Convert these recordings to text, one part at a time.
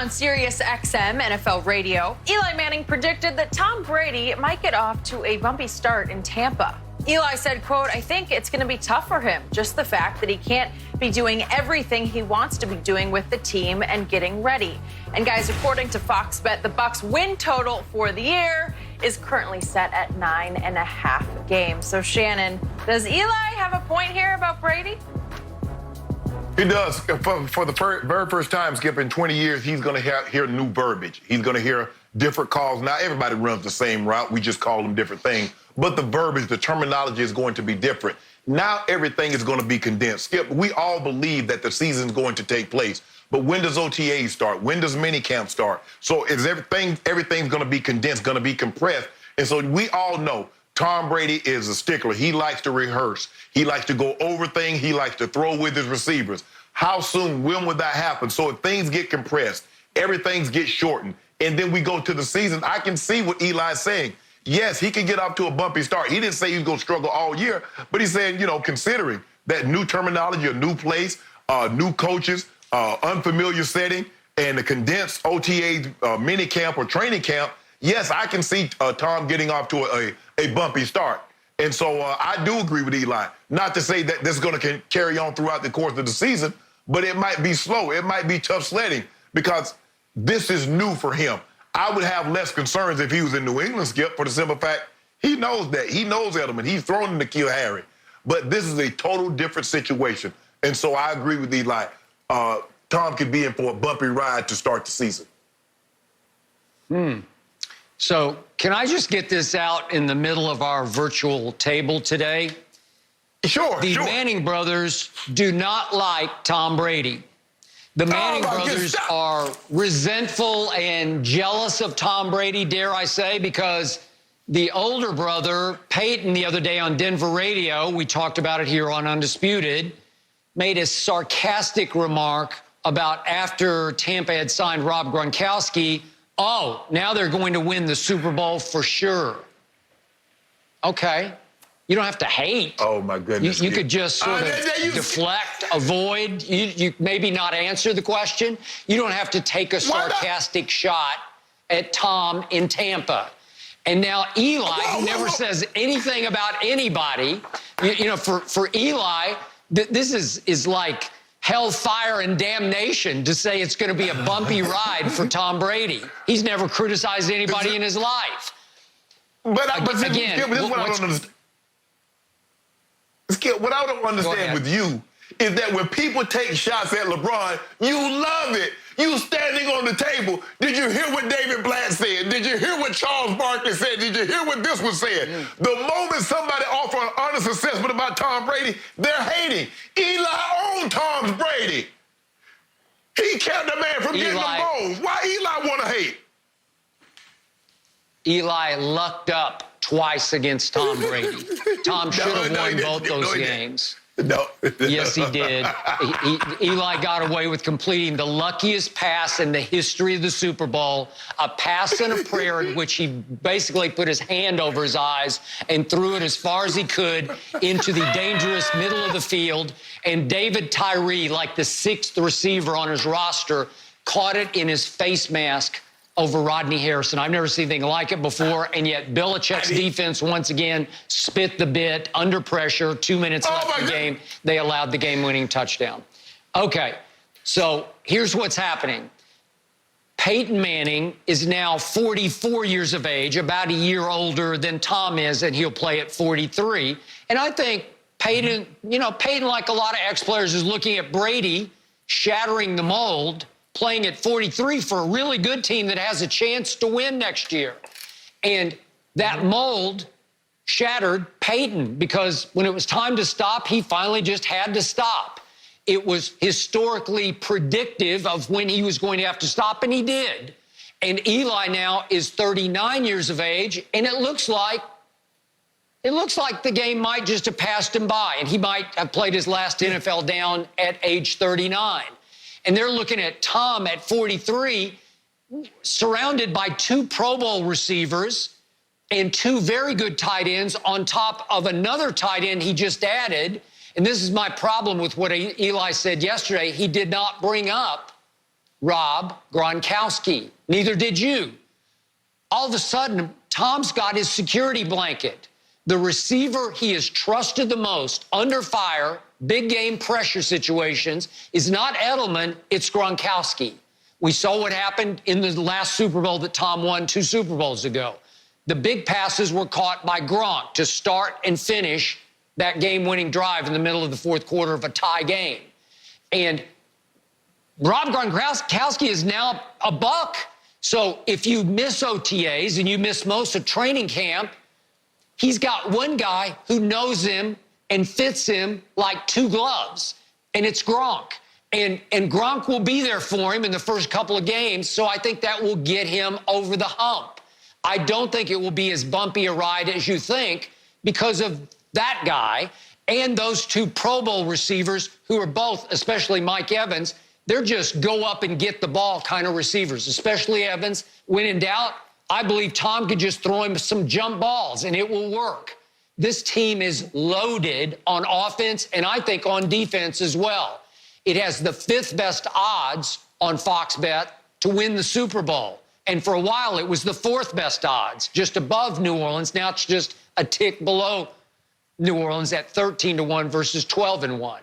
on Sirius XM NFL Radio, Eli Manning predicted that Tom Brady might get off to a bumpy start in Tampa. Eli said, quote, "I think it's going to be tough for him. Just the fact that he can't be doing everything he wants to be doing with the team and getting ready." And guys, according to Fox Bet, the Bucs win total for the year is currently set at 9.5 games. So Shannon, does Eli have a point here about Brady? He does. For the very first time, Skip, in 20 years, he's going to hear new verbiage. He's going to hear different calls. Now, everybody runs the same route. We just call them different things. But the verbiage, the terminology is going to be different. Now everything is going to be condensed. Skip, we all believe that the season's going to take place. But when does OTA start? When does minicamp start? So is everything's going to be condensed, going to be compressed. And so we all know Tom Brady is a stickler. He likes to rehearse. He likes to go over things. He likes to throw with his receivers. How soon, when would that happen? So if things get compressed, everything gets shortened, and then we go to the season, I can see what Eli's saying. Yes, he can get off to a bumpy start. He didn't say he's going to struggle all year, but he's saying, considering that new terminology, a new place, new coaches, unfamiliar setting, and the condensed OTA mini camp or training camp, yes, I can see Tom getting off to a bumpy start. And so I do agree with Eli. Not to say that this is going to carry on throughout the course of the season, but it might be slow. It might be tough sledding because this is new for him. I would have less concerns if he was in New England, Skip, for the simple fact he knows that. He knows Edelman. He's thrown him to kill Harry. But this is a total different situation. And so I agree with Eli. Tom could be in for a bumpy ride to start the season. So can I just get this out in the middle of our virtual table today? Sure, The Manning brothers do not like Tom Brady. The Manning brothers are resentful and jealous of Tom Brady, dare I say, because the older brother, Peyton, the other day on Denver radio, we talked about it here on Undisputed, made a sarcastic remark about after Tampa had signed Rob Gronkowski, oh, now they're going to win the Super Bowl for sure. Okay. You don't have to hate. Oh, my goodness. You could just sort of deflect, avoid, you maybe not answer the question. You don't have to take a sarcastic shot at Tom in Tampa. And now Eli, who never says anything about anybody, for Eli, this is like hellfire and damnation to say it's going to be a bumpy ride for Tom Brady. He's never criticized anybody in his life. But again, this is what I don't understand. Skip, what I don't understand with you is that when people take shots at LeBron, you love it. You standing on the table. Did you hear what David Blatt said? Did you hear what Charles Barkley said? Did you hear what this was said? The moment somebody offer an honest assessment about Tom Brady, they're hating. Eli owned Tom Brady. He kept the man from getting the balls. Why Eli want to hate? Eli lucked up twice against Tom Brady. Tom should have won both those games. No. Yes, he did. Eli got away with completing the luckiest pass in the history of the Super Bowl, a pass and a prayer in which he basically put his hand over his eyes and threw it as far as he could into the dangerous middle of the field. And David Tyree, like the sixth receiver on his roster, caught it in his face mask over Rodney Harrison. I've never seen anything like it before, and yet Belichick's defense once again spit the bit under pressure. 2 minutes left in the game. They allowed the game-winning touchdown. Okay, so here's what's happening. Peyton Manning is now 44 years of age, about a year older than Tom is, and he'll play at 43. And I think Peyton, Peyton, like a lot of ex-players, is looking at Brady shattering the mold, playing at 43 for a really good team that has a chance to win next year. And that mold shattered Peyton because when it was time to stop, he finally just had to stop. It was historically predictive of when he was going to have to stop, and he did. And Eli now is 39 years of age, and it looks like the game might just have passed him by, and he might have played his last NFL down at age 39. And they're looking at Tom at 43, surrounded by 2 Pro Bowl receivers and 2 very good tight ends on top of another tight end he just added. And this is my problem with what Eli said yesterday. He did not bring up Rob Gronkowski. Neither did you. All of a sudden, Tom's got his security blanket. The receiver he has trusted the most under fire, big game pressure situations, is not Edelman, it's Gronkowski. We saw what happened in the last Super Bowl that Tom won 2 Super Bowls ago. The big passes were caught by Gronk to start and finish that game-winning drive in the middle of the fourth quarter of a tie game. And Rob Gronkowski is now a buck. So if you miss OTAs and you miss most of training camp, he's got one guy who knows him and fits him like 2 gloves, and it's Gronk. And Gronk will be there for him in the first couple of games, so I think that will get him over the hump. I don't think it will be as bumpy a ride as you think because of that guy and those 2 Pro Bowl receivers who are both, especially Mike Evans, they're just go up and get the ball kind of receivers, especially Evans. When in doubt, I believe Tom could just throw him some jump balls and it will work. This team is loaded on offense and I think on defense as well. It has the 5th best odds on Fox Bet to win the Super Bowl. And for a while, it was the 4th best odds, just above New Orleans. Now it's just a tick below New Orleans at 13-1 versus 12-1.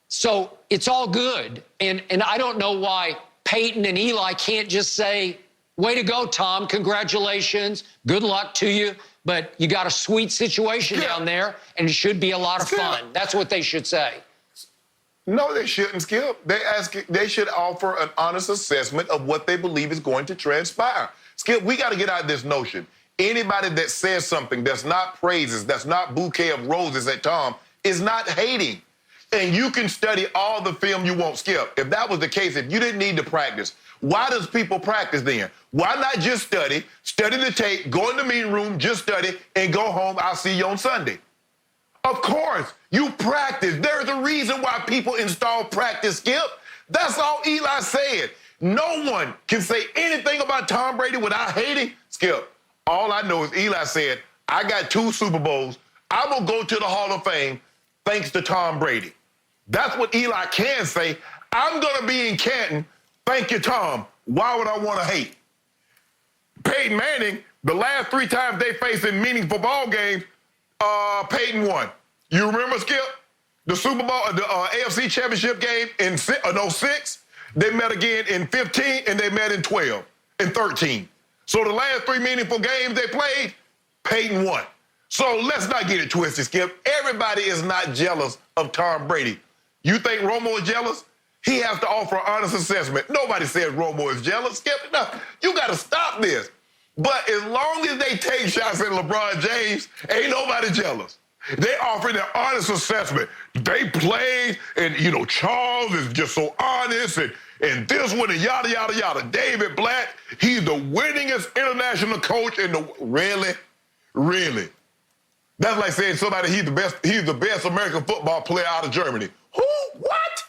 So it's all good. And I don't know why Peyton and Eli can't just say, way to go, Tom, congratulations, good luck to you. But you got a sweet situation down there, and it should be a lot of fun. That's what they should say. No, they shouldn't, Skip. They should offer an honest assessment of what they believe is going to transpire. Skip, we got to get out of this notion. Anybody that says something that's not praises, that's not bouquet of roses at Tom, is not hating. And you can study all the film you want, Skip. If that was the case, if you didn't need to practice, why does people practice then? Why not just study the tape, go in the meeting room, just study, and go home, I'll see you on Sunday? Of course, you practice. There's a reason why people install practice, Skip. That's all Eli said. No one can say anything about Tom Brady without hating. Skip, all I know is Eli said, I got 2 Super Bowls. I'm going to go to the Hall of Fame thanks to Tom Brady. That's what Eli can say. I'm going to be in Canton. Thank you, Tom. Why would I want to hate? Peyton Manning, the last 3 times they faced in meaningful ball games, Peyton won. You remember, Skip? The Super Bowl, the AFC Championship game in 06, they met again in 15, and they met in 12 and 13. So the last 3 meaningful games they played, Peyton won. So let's not get it twisted, Skip. Everybody is not jealous of Tom Brady. You think Romo is jealous? He has to offer an honest assessment. Nobody says Romo is jealous. Skip, no, you got to stop this. But as long as they take shots at LeBron James, ain't nobody jealous. They offer their honest assessment. They played, and, Charles is just so honest, and this one, and yada, yada, yada. David Blatt, he's the winningest international coach in the... Really? That's like saying somebody he's the best American football player out of Germany. Who? What?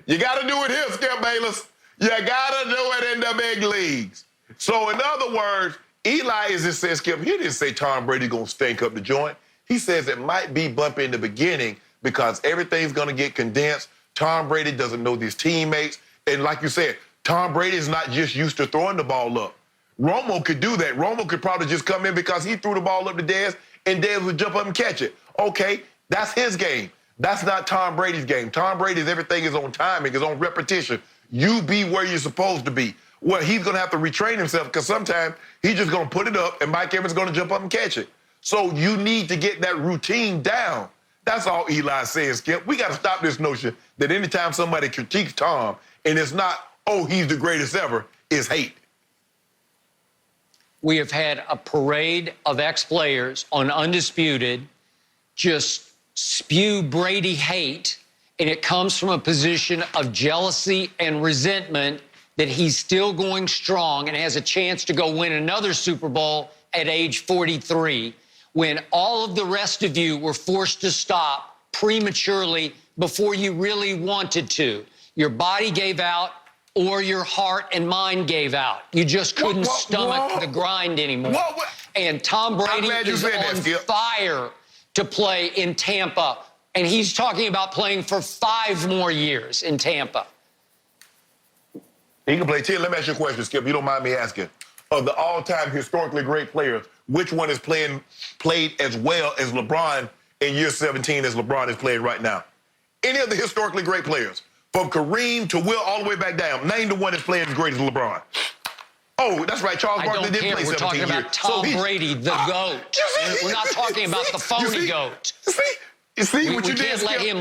You got to do it here, Skip Bayless. You got to do it in the big leagues. So, in other words, Eli is just saying, Skip, he didn't say Tom Brady going to stink up the joint. He says it might be bumpy in the beginning because everything's going to get condensed. Tom Brady doesn't know these teammates. And like you said, Tom Brady is not just used to throwing the ball up. Romo could do that. Romo could probably just come in because he threw the ball up to Dez, and Dez would jump up and catch it. Okay, that's his game. That's not Tom Brady's game. Tom Brady's everything is on timing, is on repetition. You be where you're supposed to be. Well, he's going to have to retrain himself because sometimes he's just going to put it up and Mike Evans is going to jump up and catch it. So you need to get that routine down. That's all Eli says, Skip. We got to stop this notion that anytime somebody critiques Tom and it's not, oh, he's the greatest ever, it's hate. We have had a parade of ex-players on Undisputed just spew Brady hate, and it comes from a position of jealousy and resentment that he's still going strong and has a chance to go win another Super Bowl at age 43, when all of the rest of you were forced to stop prematurely before you really wanted to. Your body gave out, or your heart and mind gave out. You just couldn't stomach the grind anymore. And Tom Brady is on fire to play in Tampa, and he's talking about playing for 5 more years in Tampa. He can play 10. Let me ask you a question, Skip. You don't mind me asking. Of the all-time historically great players, which one is played as well as LeBron in year 17 as LeBron is playing right now? Any of the historically great players, from Kareem to Will all the way back down, name the one that's playing as great as LeBron. Oh, that's right. Charles Barkley did play 17 years. We're talking about Tom Brady, the GOAT. We're not talking about the phony GOAT. You see what you did, We can't let him